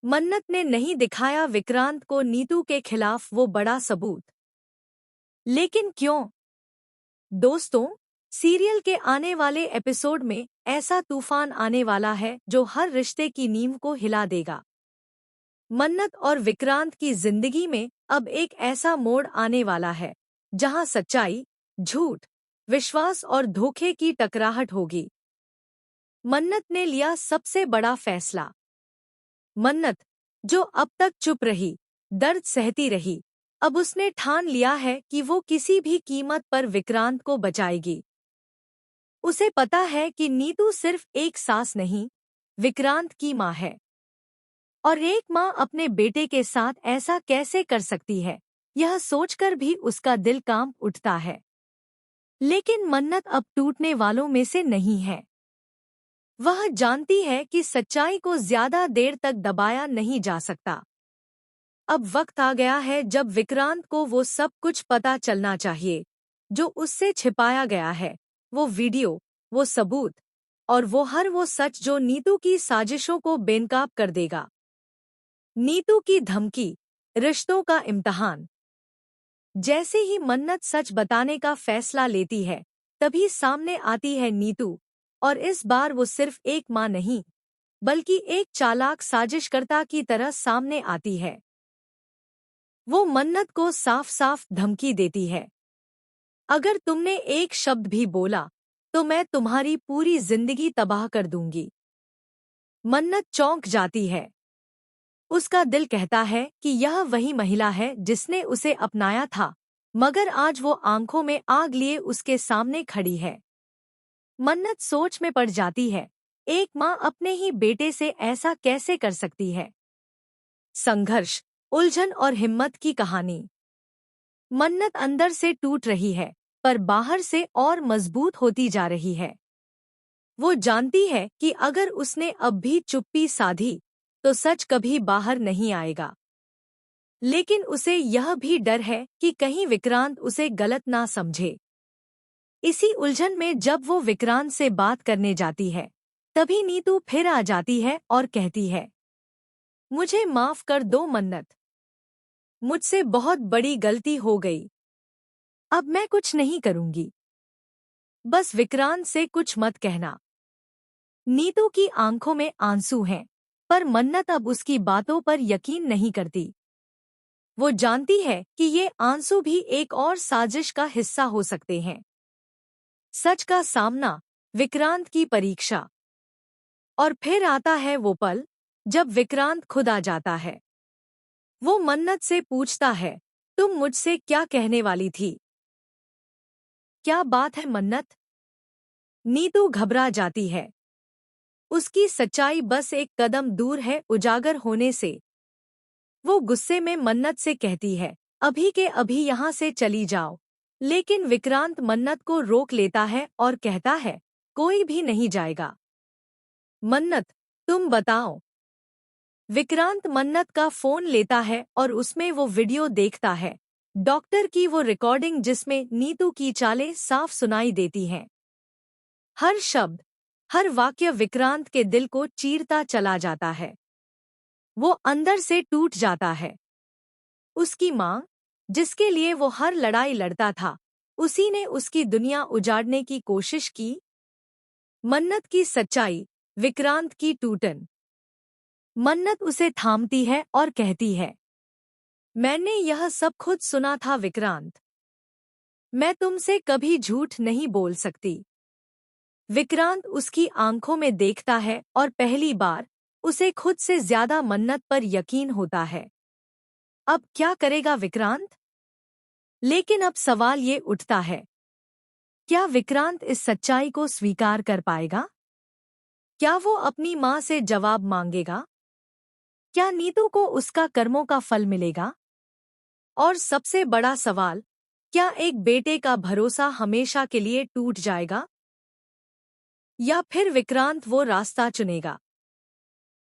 मन्नत ने नहीं दिखाया विक्रांत को नीतू के खिलाफ वो बड़ा सबूत। लेकिन क्यों? दोस्तों, सीरियल के आने वाले एपिसोड में ऐसा तूफान आने वाला है जो हर रिश्ते की नींव को हिला देगा। मन्नत और विक्रांत की जिंदगी में अब एक ऐसा मोड़ आने वाला है जहां सच्चाई, झूठ, विश्वास और धोखे की टकराहट होगी। मन्नत ने लिया सबसे बड़ा फैसला। मन्नत, जो अब तक चुप रही, दर्द सहती रही, अब उसने ठान लिया है कि वो किसी भी कीमत पर विक्रांत को बचाएगी। उसे पता है कि नीतू सिर्फ एक सास नहीं, विक्रांत की माँ है। और एक माँ अपने बेटे के साथ ऐसा कैसे कर सकती है, यह सोचकर भी उसका दिल कांप उठता है। लेकिन मन्नत अब टूटने वालों में से नहीं है। वह जानती है कि सच्चाई को ज्यादा देर तक दबाया नहीं जा सकता। अब वक्त आ गया है जब विक्रांत को वो सब कुछ पता चलना चाहिए जो उससे छिपाया गया है। वो वीडियो, वो सबूत और वो सच जो नीतू की साजिशों को बेनकाब कर देगा। नीतू की धमकी, रिश्तों का इम्तिहान। जैसे ही मन्नत सच बताने का फैसला लेती है, तभी सामने आती है नीतू। और इस बार वो सिर्फ एक माँ नहीं, बल्कि एक चालाक साजिशकर्ता की तरह सामने आती है। वो मन्नत को साफ साफ धमकी देती है, अगर तुमने एक शब्द भी बोला तो मैं तुम्हारी पूरी जिंदगी तबाह कर दूंगी। मन्नत चौंक जाती है। उसका दिल कहता है कि यह वही महिला है जिसने उसे अपनाया था, मगर आज वो आंखों में आग लिए उसके सामने खड़ी है। मन्नत सोच में पड़ जाती है, एक माँ अपने ही बेटे से ऐसा कैसे कर सकती है। संघर्ष, उलझन और हिम्मत की कहानी। मन्नत अंदर से टूट रही है, पर बाहर से और मजबूत होती जा रही है। वो जानती है कि अगर उसने अब भी चुप्पी साधी तो सच कभी बाहर नहीं आएगा। लेकिन उसे यह भी डर है कि कहीं विक्रांत उसे गलत ना समझे। इसी उलझन में जब वो विक्रांत से बात करने जाती है, तभी नीतू फिर आ जाती है और कहती है, मुझे माफ कर दो मन्नत, मुझसे बहुत बड़ी गलती हो गई। अब मैं कुछ नहीं करूंगी। बस विक्रांत से कुछ मत कहना। नीतू की आंखों में आंसू हैं, पर मन्नत अब उसकी बातों पर यकीन नहीं करती। वो जानती है कि ये आंसू भी एक और साजिश का हिस्सा हो सकते हैं। सच का सामना, विक्रांत की परीक्षा। और फिर आता है वो पल जब विक्रांत खुद आ जाता है। वो मन्नत से पूछता है, तुम मुझसे क्या कहने वाली थी? क्या बात है मन्नत? नीतू घबरा जाती है। उसकी सच्चाई बस एक कदम दूर है उजागर होने से। वो गुस्से में मन्नत से कहती है, अभी के अभी यहाँ से चली जाओ। लेकिन विक्रांत मन्नत को रोक लेता है और कहता है, कोई भी नहीं जाएगा। मन्नत, तुम बताओ। विक्रांत मन्नत का फोन लेता है और उसमें वो वीडियो देखता है, डॉक्टर की वो रिकॉर्डिंग जिसमें नीतू की चालें साफ सुनाई देती हैं। हर शब्द, हर वाक्य विक्रांत के दिल को चीरता चला जाता है। वो अंदर से टूट जाता है। उसकी माँ, जिसके लिए वो हर लड़ाई लड़ता था, उसी ने उसकी दुनिया उजाड़ने की कोशिश की। मन्नत की सच्चाई, विक्रांत की टूटन। मन्नत उसे थामती है और कहती है, मैंने यह सब खुद सुना था विक्रांत। मैं तुमसे कभी झूठ नहीं बोल सकती। विक्रांत उसकी आंखों में देखता है और पहली बार उसे खुद से ज्यादा मन्नत पर यकीन होता है। अब क्या करेगा विक्रांत? लेकिन अब सवाल ये उठता है, क्या विक्रांत इस सच्चाई को स्वीकार कर पाएगा? क्या वो अपनी माँ से जवाब मांगेगा? क्या नीतू को उसका कर्मों का फल मिलेगा? और सबसे बड़ा सवाल, क्या एक बेटे का भरोसा हमेशा के लिए टूट जाएगा? या फिर विक्रांत वो रास्ता चुनेगा